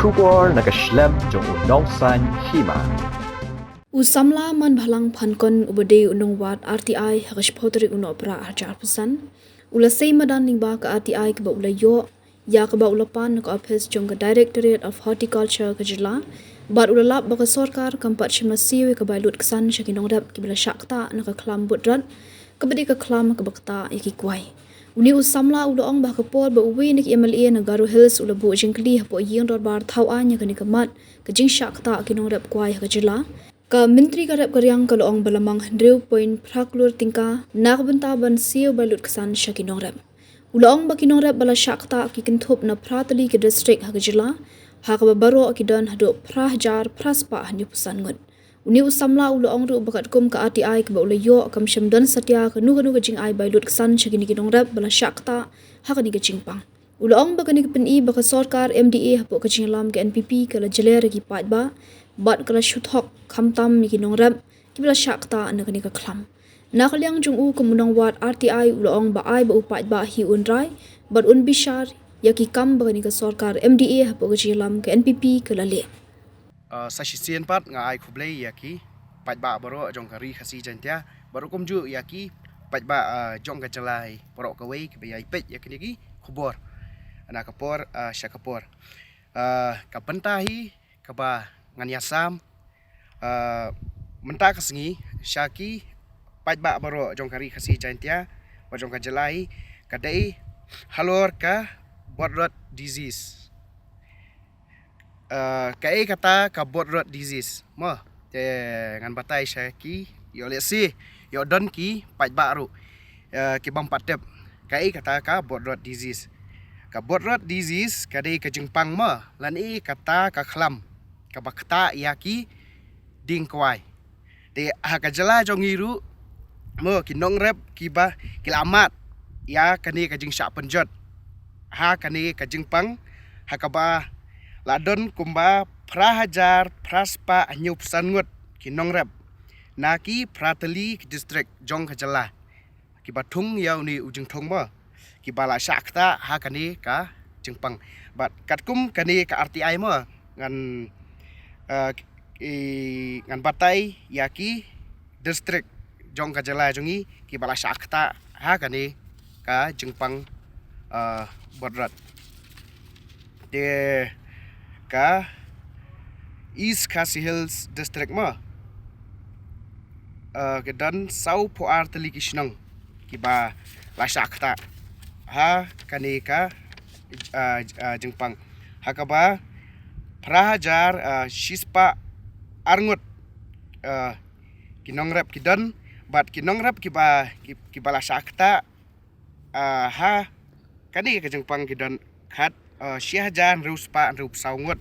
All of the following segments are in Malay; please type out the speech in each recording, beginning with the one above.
Shubor nakaslem jong unongsan hima. Usamla man bhalang phankon ubade unong wat RTI hagashpotri unopra arjar pesan ula sei madan lingba ka RTI ka ula yo ya ka ulapan ka office jong ka Directorate of Horticulture ka jila bar ula lap ba ka sarkar kampat shimna siwe ka bailut kesan shakinong rap ki bila shakta na ka klam budrat ka badi ka klam ka bakta yaki kwai uni usamla ula ong ba ka por ba uwi nik MLA na Garo Hills ula bu jingkli hapo ying dor bar thau anya ka ni ka mat ka jing shakta kinong rap kwai ka jila ka menteri karep karyang ka loong balamang 100 point praklur tingka nakbenta ban siu balut kesan shakinong rep ulong ba kinong rep bala shakta ki kinthop na pratali ki district hagajila hakaba baro ki don hado prahjar praspa hanyu pusan ngut uni usamla ulong ru bakat kum ka RTI ka ula yo kam shamdan satya ka nuga jing ai balut kesan shakini kinong rep bala shakta hakani ka jingpang ulong ba kani ka peni ba ka sarkar MDA hapo ka jinglam ka NPP ka la jeler ki pat ba bat kala shuthok khamtam mi kinong rap kibla shakta anakani ka khlam nakaliang jung u kumunong wat RTI ulong ba ai ba upat ba hi unrai bat un bishar yaki kam ba ka sarkar MDA hapo ka jilam ka NPP kala le sasisian pat nga ai khublei yaki pat ba baro jong kari khasi jantia baro komju yaki pat ba jong ka jalai baro ka wei ki bayai pet yakini ki khubor ana kapor syakapor ka pentahi ka ba ngan yasam menta kasengi syaki pat ba baro jong kari khasi jantia ba jong ka jalai kadai halor ka borderot disease kai kata ka borderot disease mo te ngan batai syaki yo lesi yo don ki pat ba ru ki bang patep kai kata ka borderot disease ka borderot disease kadai ka jingpang mo lan i kata ka khlam ka bakta yaki ding kwai te ha ka jala jong iru mo ki nong rep ki ba kilamat ya kani ka jing sya penjot ha kani ka jing pang ha ka ba ladon kumba prahajar praspa anyup sangut ki nong rep naki pratali ki district jong ka jala ki bathung yaw ni ujing thong mo ki bala syakta ha kani ka jing pang bat katkum kani ka RTI mo ngan ngan batai yaki district jong ka jala jongi ki bala syakta ha kani ka jingpang bodrat de ka East Khasi Hills district ma ke dan sau po arteli kisnang ki ba la syakta ha kani ka jingpang ha ka ba prahajar shispa arngut kinong rap kidan bat kinong rap ki bala syakta ha kani ka jingpang kidan khat syahjan ruspa rup saungut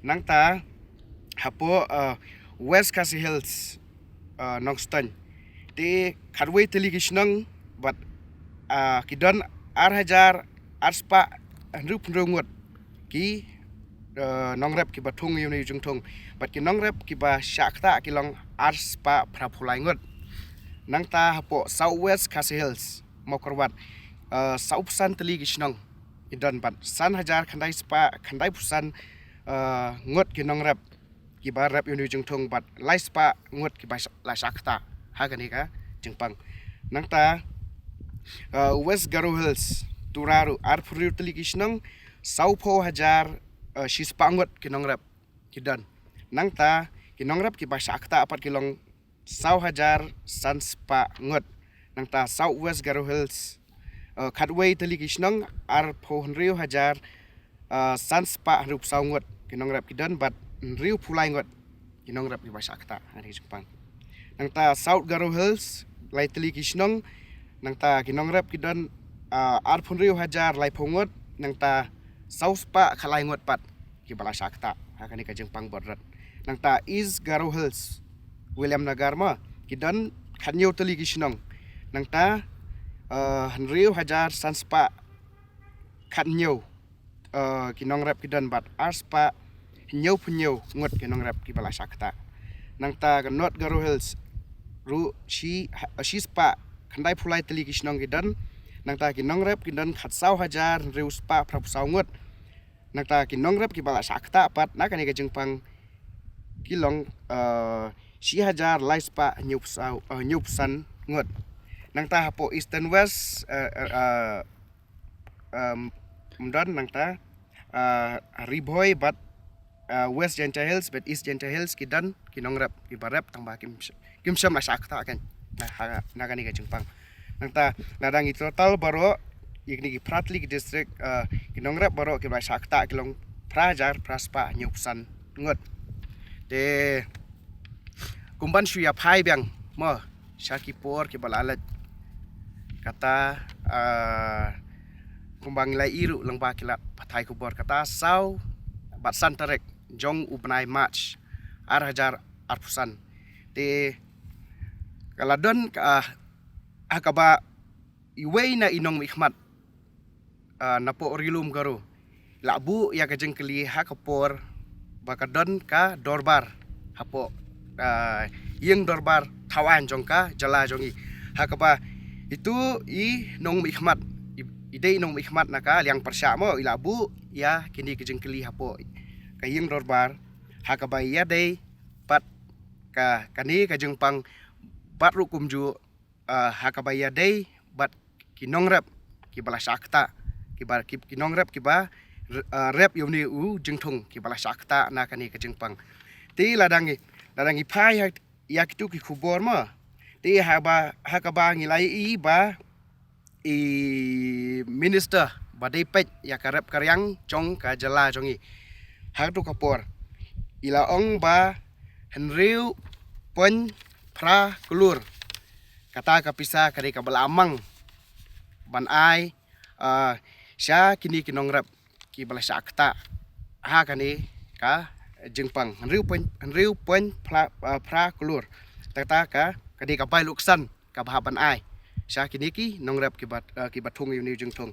nangta hapo West Khasi Hills Nongston ti khatwei teli kisnang bat kidan arhajar arspa rup rungut ki nongrep ki bathung yuni jungthung bat ki nongrep ki ba syakta ki long arspa prapulai ngut nangta hapo Southwest Khasi Hills mokorwat saupusan teli kisnang idan bat san hajar khandai spa khandai pusan ngut ki nongrep ki ba rep yuni jungthung bat lai spa ngut ki ba la syakta ha kani ka jingpang nangta West Garo Hills turaru arpuri teli kisnang saupo hajar shispangut kinongrap kidan nangta kinongrap ki ba syakta apat kilong sau hajar sanspa ngut nangta Southwest Garo Hills khatwei teli kisnang ar phonriu hajar sanspa rup saungut kinongrap kidan bat riu pulai ngut kinongrap ki ba syakta hari jepang nangta South Garo Hills lai teli kisnang nangta kinongrap kidan ar phonriu hajar lai phongut nangta sauspa khalai ngot pat ki bala syakta hakani ka jengpang bodrat nangta East Garo Hills William Nagar ma kidan khanyo teli kisnong nangta hanriu hajar sanspa khanyo kinong rap kidan bat arspa nyo punyo ngot kinong rap ki bala syakta nangta ka North Garo Hills ru spa khandai phulai teli kisnong kidan nangta kinong rap kidan khatsau hajar riu spa prapusau ngot nang ta kinong rep ki bala sakta pat na kani ka jengpang kilong 4,000 laispa nyupsan ngot nang ta hapo eastern west mdon nang ta riboy bat west Gentle Hills bat east Gentle Hills kidan kinong rep ki barep tang ba kim sam la sakta kan na kani ka jengpang nang ta ladang i total baro igni ki pratli ki district kinong rep baro ki ba sakta kilong prajar praspa nyupsan ngot de kumban suya phai bang mo Shakipor ki balalat kata kumbang lai iru lang ba kila pathai kubor kata sau bat santarek jong ubnai march arhajar arpusan te kaladon akaba iway na inong mikmat napo rilum garo labu ya kajeng keli hakapor bakadon ka dorbar hapo yung dorbar tawan jong ka jala jongi hakaba itu i nong mikmat ide nong mikmat naka liang persya mo ilabu ya kini kejeng keli hapo kaying dorbar hakaba ya dei pat ka kani kajeng pang bat rukum ju hakaba ya dei bat kinong rep ki bala sakta kinong rep ki ba rep yumni u jengthung ki bala sakta na kani kajeng pang ti ladangi phai ya kitu ki khubor ma ti hakaba ngilai i ba i minister badai pet ya karep karyang chong ka jala jongi hak tu kapor ila ong ba henriu pon pra kulur kata kapisa kari kabala amang ban ai sya kini kinong rep ki bala sakta ha kani ka jengpang henriu pon pra kulur tata ka kadi ka bai luksan ka bahaban ai sya kini ki nong rep ki bathung ni jengthung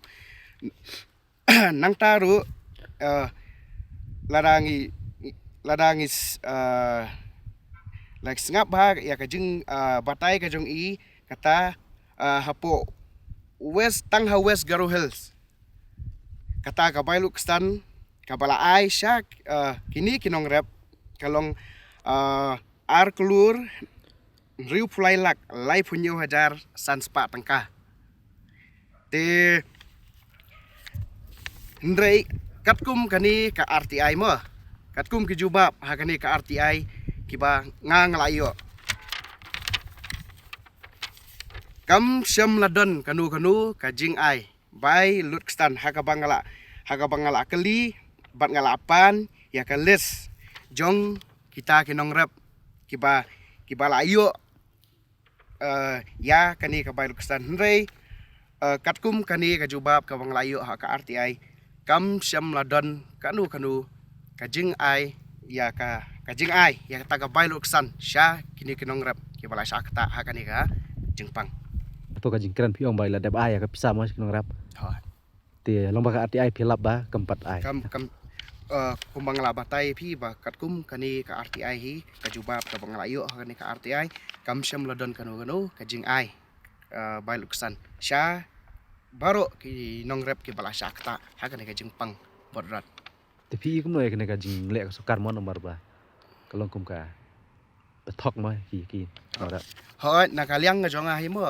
nang taru ladangi like sngap ba ya ka jing batai ka jong i kata hapo west tangha west Garo Hills kata ka bai luksan ka bala ai sya kini kinong rep kalong ar kulur riu pulai lak lai punyo hajar sanspa tangka te ndrei katkum kani ka RTI mo katkum ki jubab ha kani ka RTI kiba ngang layo kam syam ladon kanu ka jing ai bai lutstan ha ka bangala keli bat ngalapan ya ka les jong kita kinong rep kiba layo ya kani ka bai lutstan ndrei katkum kani ka jubab ka bang layo ha ka RTI kam syam ladon kanu ka jing ai ya ka jing ai ya ta ka bai luksan sya kini kinong rep ki bala sakta ha kani ka jengpang to ka jingkran piong bai la dab ai ka pisa mo kinong rap ha te long ba ka RTI philap ba keempat ai kam kumbang la batai phi ba katkum kani ka RTI hi ka jubab ka bang layo ha kani ka RTI kam syam ladon kanu ka jing ai bai luksan sya baro ki nong rep ki bala sakta ha kani ka jengpang bodrat te phi kum noi kene ka jing le ka sukar mo nomor ba kalong kum ka betok mo ki ora hoi na kaliang nga jonga hi mo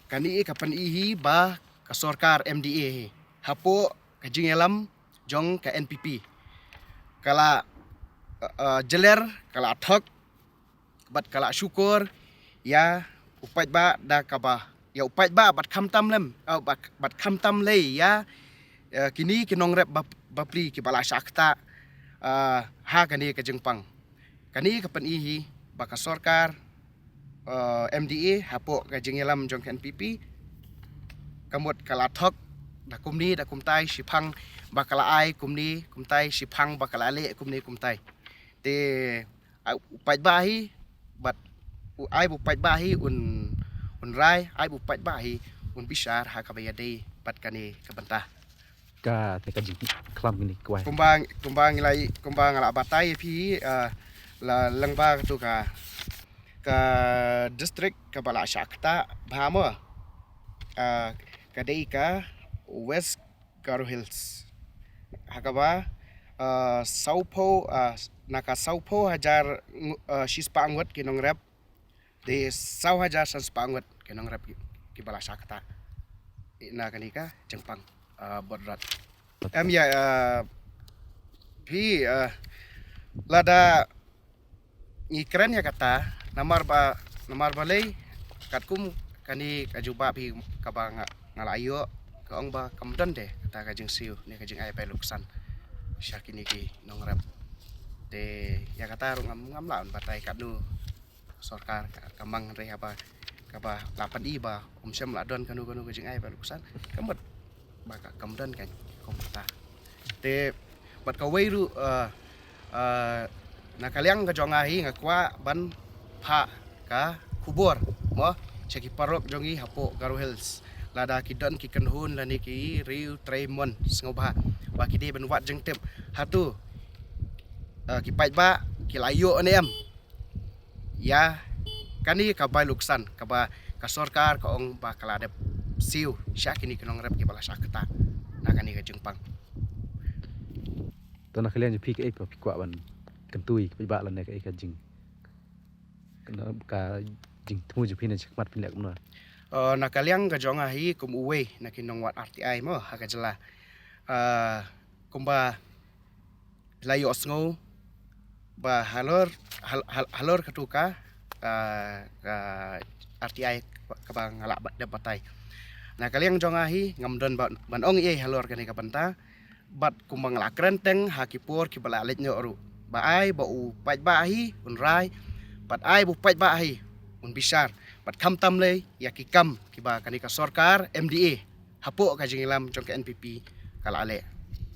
kani ka pan hi ba ka sorkar MDA hi hapo ka jingelam jong ka NPP kala jeler kala thok bat kala syukur ya upat ba da ka ba ya upat ba bat kham tam lem bat kham tam le ya kini kinong rep bapli ki bala sakta ha kani ka jengpang kani ka pan hi ba ka sorkar MDA hapo ka jingelam jong ka NPP kamot kala thok da kumni da kumtai sipang bakala ai kumni kumtai sipang bakala le kumni kumtai te upat ba hi bat ai upat ba hi un rai ai upat ba hi un bisar ha ka bayade pat kani ka bantah ka te ka jing klam ni kwai kumbang la batai phi la langba tu ka district ka bala sakta bhamo ka dei ka west Garo Hills hakaba saupo naka saupo hajar shispa angot kinong rep de sau hajar sans pangot kinong rep ki balasa kata na kanika jengpang bodrat ya pi lada ni keren ya kata namar balai katkum kani kajuba pi kabang ngalayo kaong ba kamdan deh kata kajeng siu ni kajeng ay pa luksan syakini ki nongrap de ya kata ngam laun batai kanu sorkar kamang re apa kaba lapan i ba syam ladon kanu kajeng ay pa luksan kambat baka kamdan kan komata de bat ka weiru na kaliang ka jongahi ngakwa ban pha ka kubur mo seki parok jongi hapo Garo Hills lada kidon ki kenhun lani ki riu Tremon sengobha ba kidi ben wat jeng tep hatu ki pait ba ki layo anem ya kani ka bai luksan ka ba ka sorkar ka ong ba kaladep siu syakini kenong rep ki bala sakta na kani ka jengpang Tona kalian je pik ai pa pikwa ban kentui pe ba lan ne ka jing kena ka jing temu je pina chakmat pin lek mna na kaliang ka jonga hi kum uwe na kinong wat RTI mo haka jela kumba layo sngo ba halor katuka ka RTI ka bang ngala dapatai na kaliang jonga hi ngamdon ban ong ye halor kani ka banta bat kumbang la krenteng hakipur ki bala let nyoru ba ai ba u pait ba hi un rai bat ai bu pait ba hi un bisar bat kam tam le ya ki kam ki ba kani ka sorkar MDA hapo ka jingilam jong ka NPP kala ale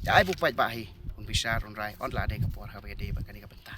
ya ai bu pait ba hi un bisar un rai on la de ka por ha ba de ba kani ka benta